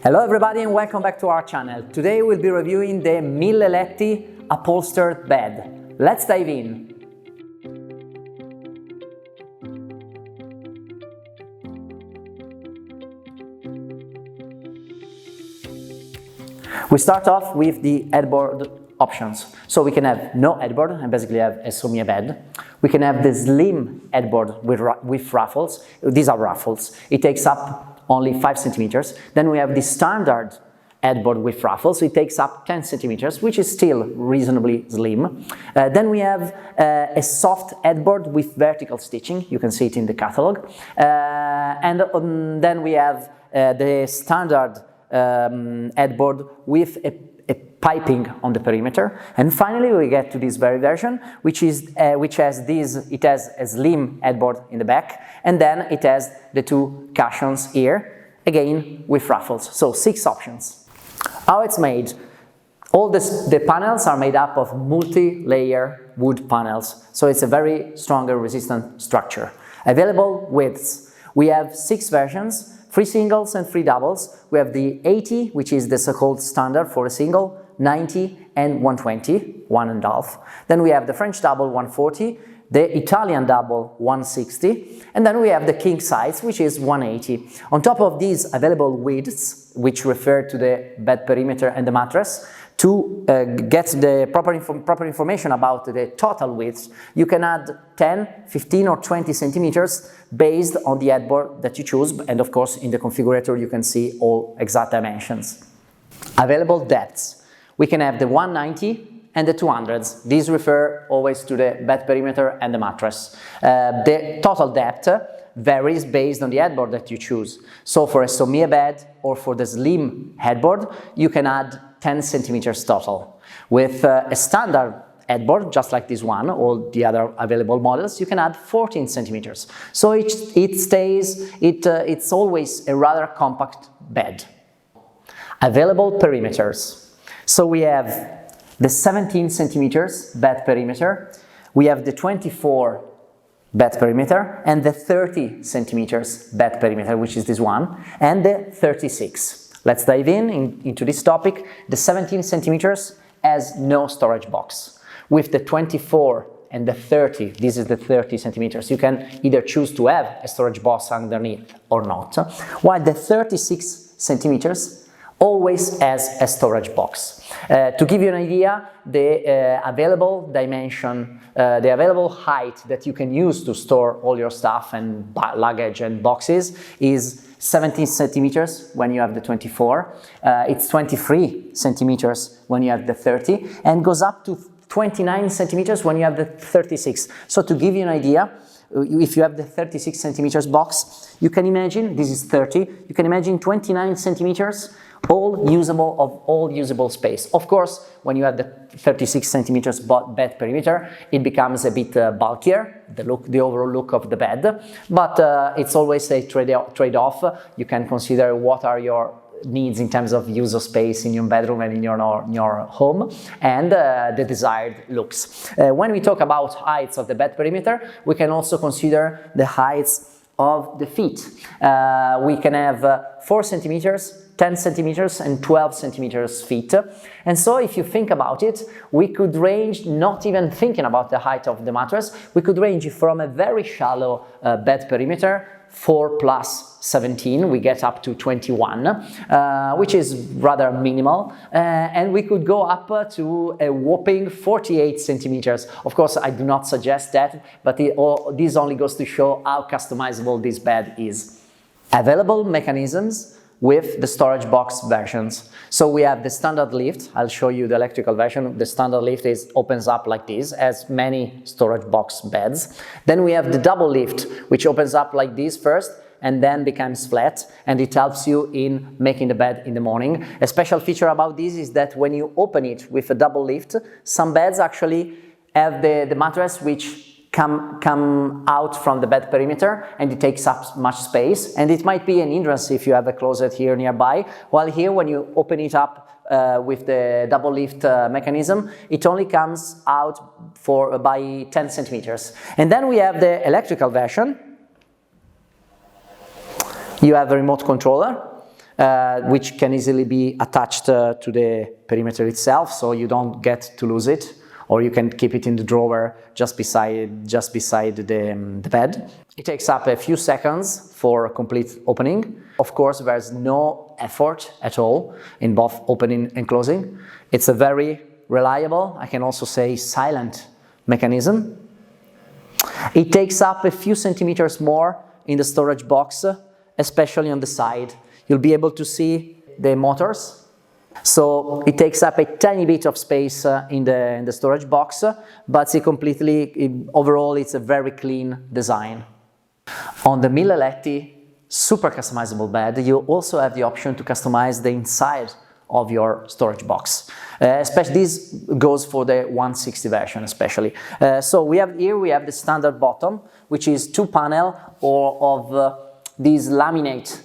Hello everybody and welcome back to our channel. Today we'll be reviewing the MilleLetti upholstered bed. Let's dive in. We start off with the headboard options. So we can have no headboard and basically have a sommier bed. We can have the slim headboard with ruffles. These are ruffles. It takes up only 5 centimeters. Then we have the standard headboard with ruffles. It takes up 10 centimeters, which is still reasonably slim. Then we have a soft headboard with vertical stitching. You can see it in the catalog. Then we have the standard headboard with a piping on the perimeter. And finally we get to this very version, which has a slim headboard in the back, and then it has the 2 cushions here, again with ruffles. So 6 options. How it's made? All the panels are made up of multi-layer wood panels, so it's a very strong and resistant structure. Available widths. We have 6 versions, 3 singles and 3 doubles. We have the 80, which is the so-called standard for a single, 90 and 120, 1.5. Then we have the French double, 140, the Italian double, 160, and then we have the king size, which is 180. On top of these available widths, which refer to the bed perimeter and the mattress, to get the proper information about the total width, you can add 10, 15 or 20 centimeters based on the headboard that you choose, and of course in the configurator you can see all exact dimensions. Available depths. We can have the 190 and the 200s. These refer always to the bed perimeter and the mattress. The total depth varies based on the headboard that you choose. So for a sommier bed or for the slim headboard, you can add 10 centimeters total. With a standard headboard, just like this one, or the other available models, you can add 14 centimeters. So it's always a rather compact bed. Available perimeters. So we have the 17 centimeters bed perimeter, we have the 24 bed perimeter, and the 30 centimeters bed perimeter, which is this one, and the 36. Let's dive into this topic. The 17 centimeters has no storage box. With the 24 and the 30, this is the 30 centimeters, you can either choose to have a storage box underneath or not, while the 36 centimeters always has a storage box. To give you an idea, the available dimension, the available height that you can use to store all your stuff and luggage and boxes is 17 centimeters when you have the 24, it's 23 centimeters when you have the 30, and goes up to 29 centimeters when you have the 36. So to give you an idea, if you have the 36 centimeters box, you can imagine, this is 30, you can imagine 29 centimeters all usable space. Of course, when you have the 36 centimeters bed perimeter, it becomes a bit bulkier, the overall look of the bed, but it's always a trade-off. You can consider what are your needs in terms of use of space in your bedroom and in your home, and the desired looks. When we talk about heights of the bed perimeter, we can also consider the heights of the feet. We can have 4 centimeters, 10 centimeters and 12 centimeters feet. And so if you think about it, we could range, not even thinking about the height of the mattress, we could range from a very shallow bed perimeter, 4 plus 17, we get up to 21, which is rather minimal, and we could go up to a whopping 48 centimeters. Of course, I do not suggest that, but this only goes to show how customizable this bed is. Available mechanisms with the storage box versions. So we have the standard lift. I'll show you the electrical version. The standard lift opens up like this, as many storage box beds. Then we have the double lift, which opens up like this first and then becomes flat, and it helps you in making the bed in the morning. A special feature about this is that when you open it with a double lift, some beds actually have the mattress which come out from the bed perimeter, and it takes up much space, and it might be an hindrance if you have a closet here nearby, while here when you open it up with the double lift mechanism, it only comes out by 10 centimeters. And then we have the electrical version. You have a remote controller, which can easily be attached to the perimeter itself, so you don't get to lose it, or you can keep it in the drawer just beside the bed. It takes up a few seconds for a complete opening. Of course, there's no effort at all in both opening and closing. It's a very reliable, I can also say silent mechanism. It takes up a few centimeters more in the storage box, especially on the side. You'll be able to see the motors. So it takes up a tiny bit of space in the storage box, but overall it's a very clean design. On the MilleLetti super customizable bed, you also have the option to customize the inside of your storage box. Especially this goes for the 160 version especially. So we have the standard bottom, which is 2-panel of this laminate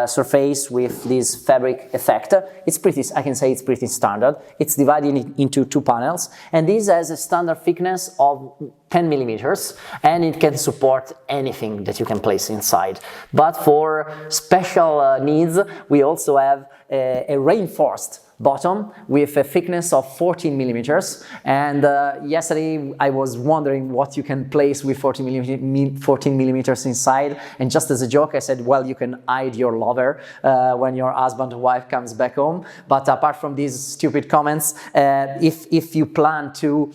surface with this fabric effect. I can say it's pretty standard. It's divided into 2 panels, and this has a standard thickness of 10 millimeters, and it can support anything that you can place inside. But for special needs, we also have a reinforced bottom with a thickness of 14 millimeters, and yesterday I was wondering what you can place with 14 millimeters inside, and just as a joke I said, well, you can hide your lover when your husband or wife comes back home. But apart from these stupid comments, if you plan to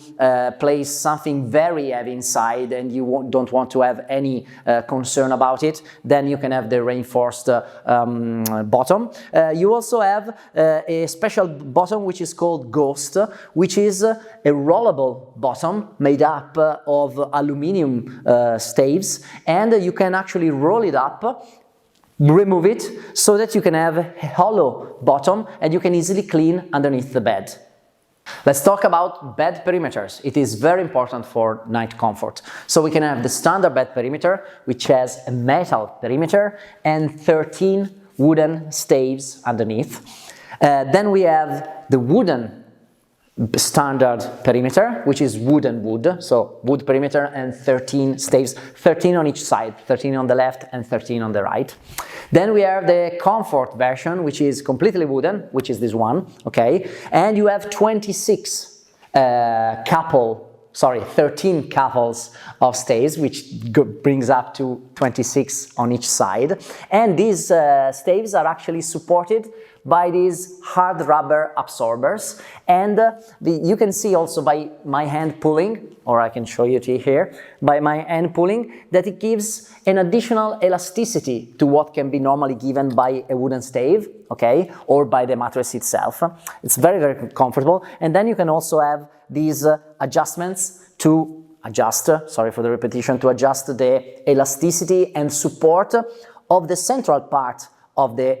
place something very heavy inside and you don't want to have any concern about it, then you can have the reinforced bottom. You also have a special bottom which is called Ghost, which is a rollable bottom made up of aluminium staves, and you can actually roll it up, remove it, so that you can have a hollow bottom and you can easily clean underneath the bed. Let's talk about bed perimeters. It is very important for night comfort. So we can have the standard bed perimeter, which has a metal perimeter and 13 wooden staves underneath. Then we have the wooden standard perimeter, which is wood and wood, so wood perimeter and 13 staves, 13 on each side, 13 on the left and 13 on the right. Then we have the comfort version, which is completely wooden, which is this one, okay, and you have 13 couples of staves, which brings up to 26 on each side, and these staves are actually supported by these hard rubber absorbers, and you can see also by my hand pulling, or I can show you here, by my hand pulling, that it gives an additional elasticity to what can be normally given by a wooden stave, okay, or by the mattress itself. It's very, very comfortable, and then you can also have these adjustments to adjust, sorry for the repetition, to adjust the elasticity and support of the central part of the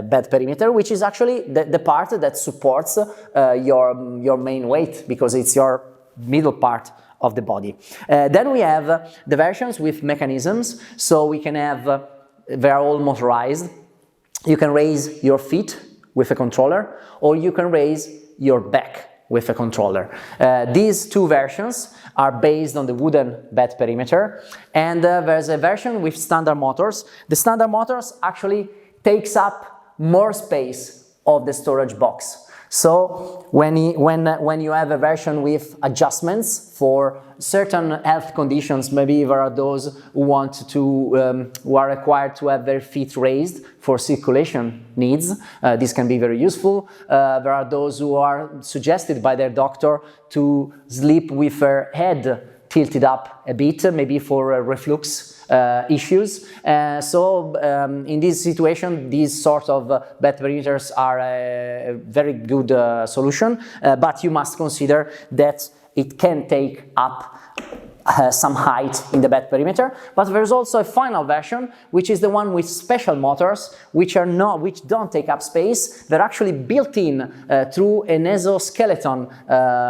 bed perimeter, which is actually the part that supports your main weight, because it's your middle part of the body. Then we have the versions with mechanisms, so we can have, they're all motorized. You can raise your feet with a controller, or you can raise your back with a controller. These two versions are based on the wooden bed perimeter, and there's a version with standard motors. The standard motors actually takes up more space of the storage box. So when you have a version with adjustments for certain health conditions, maybe there are those who who are required to have their feet raised for circulation needs. This can be very useful. There are those who are suggested by their doctor to sleep with their head tilted up a bit, maybe for reflux issues. In this situation, these sort of bed perimeters are a very good solution, but you must consider that it can take up some height in the bed perimeter. But there's also a final version, which is the one with special motors, which don't take up space. They're actually built in through an exoskeleton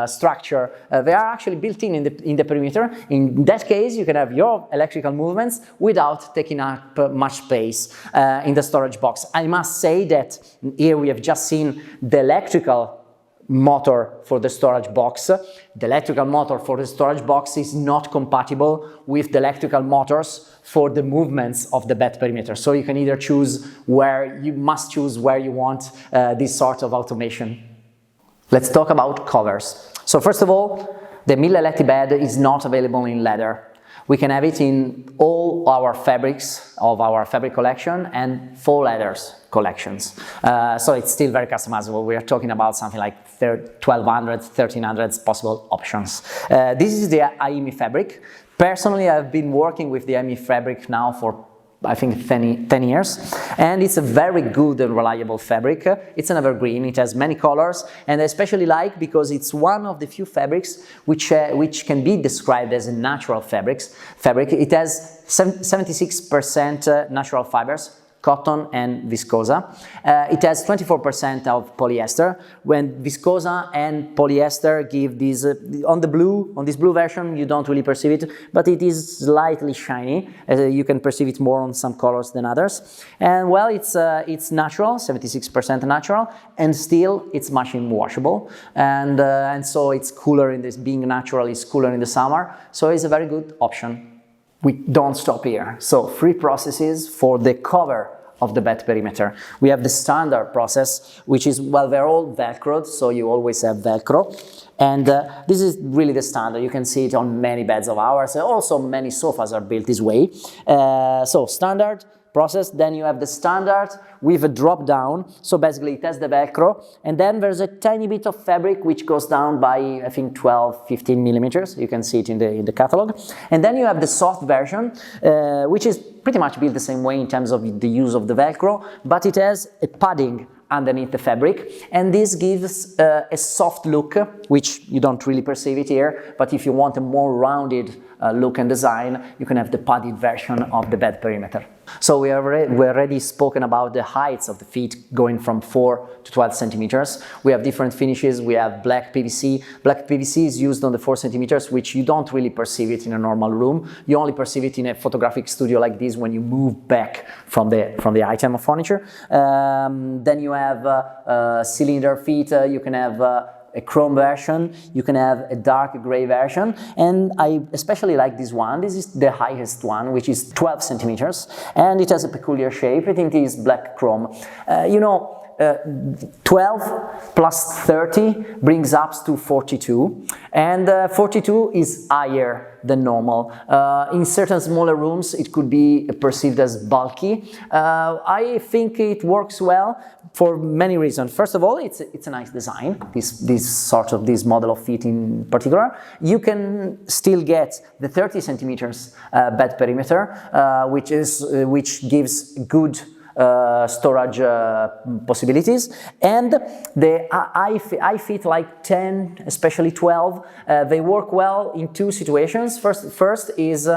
structure. They are actually built in the perimeter. In that case, you can have your electrical movements without taking up much space in the storage box. I must say that here we have just seen the electrical motor for the storage box. The electrical motor for the storage box is not compatible with the electrical motors for the movements of the bed perimeter. So you can either choose where you want this sort of automation. Let's talk about covers. So first of all, the MilleLetti bed is not available in leather. We can have it in all our fabrics of our fabric collection and faux leathers collections. So it's still very customizable. We are talking about something like 1200, 1300 possible options. This is the AIMI fabric. Personally, I've been working with the AIMI fabric now for I think 10 years, and it's a very good and reliable fabric. It's an evergreen, it has many colors, and I especially like because it's one of the few fabrics which can be described as a natural fabric. It has 76% natural fibers, cotton and viscosa. It has 24% of polyester, when viscosa and polyester give these, on this blue version you don't really perceive it, but it is slightly shiny. You can perceive it more on some colors than others. And well, it's natural, 76% natural, and still it's machine washable. And so it's cooler in this, being natural is cooler in the summer, so it's a very good option. We don't stop here. So 3 processes for the cover of the bed perimeter. We have the standard process, which is, well, they're all velcroed, so you always have velcro. And this is really the standard. You can see it on many beds of ours. Also, many sofas are built this way. So standard process, then you have the standard with a drop down, so basically it has the velcro, and then there's a tiny bit of fabric which goes down by I think 12-15 millimeters. You can see it in the catalog. And then you have the soft version, which is pretty much built the same way in terms of the use of the velcro, but it has a padding underneath the fabric, and this gives a soft look, which you don't really perceive it here, but if you want a more rounded look and design, you can have the padded version of the bed perimeter. So we already spoken about the heights of the feet going from 4 to 12 centimeters. We have different finishes. We have black PVC. Black PVC is used on the 4 centimeters, which you don't really perceive it in a normal room. You only perceive it in a photographic studio like this when you move back from the item of furniture. Then you have cylinder feet. You can have a chrome version, you can have a dark gray version, and I especially like this one. This is the highest one, which is 12 centimeters, and it has a peculiar shape. I think it is black chrome. 12 plus 30 brings up to 42, and 42 is higher than normal. In certain smaller rooms it could be perceived as bulky. I think it works well for many reasons. First of all, it's a nice design, this model of feet in particular. You can still get the 30 centimeters bed perimeter, which gives good storage possibilities, and the I fit like 10, especially 12. They work well in 2 situations. First is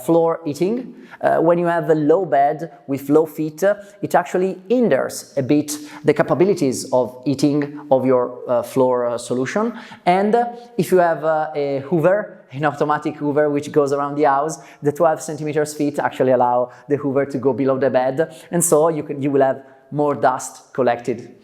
floor heating. When you have a low bed with low feet, it actually hinders a bit the capabilities of heating of your floor solution. And if you have a hoover, an automatic hoover which goes around the house, the 12 centimeters feet actually allow the hoover to go below the bed, and so you will have more dust collected.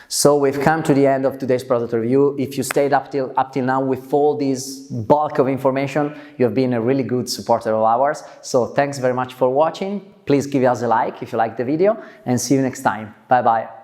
So we've come to the end of today's product review. If you stayed up till now with all this bulk of information, you have been a really good supporter of ours. So thanks very much for watching. Please give us a like if you liked the video, and see you next time. Bye bye.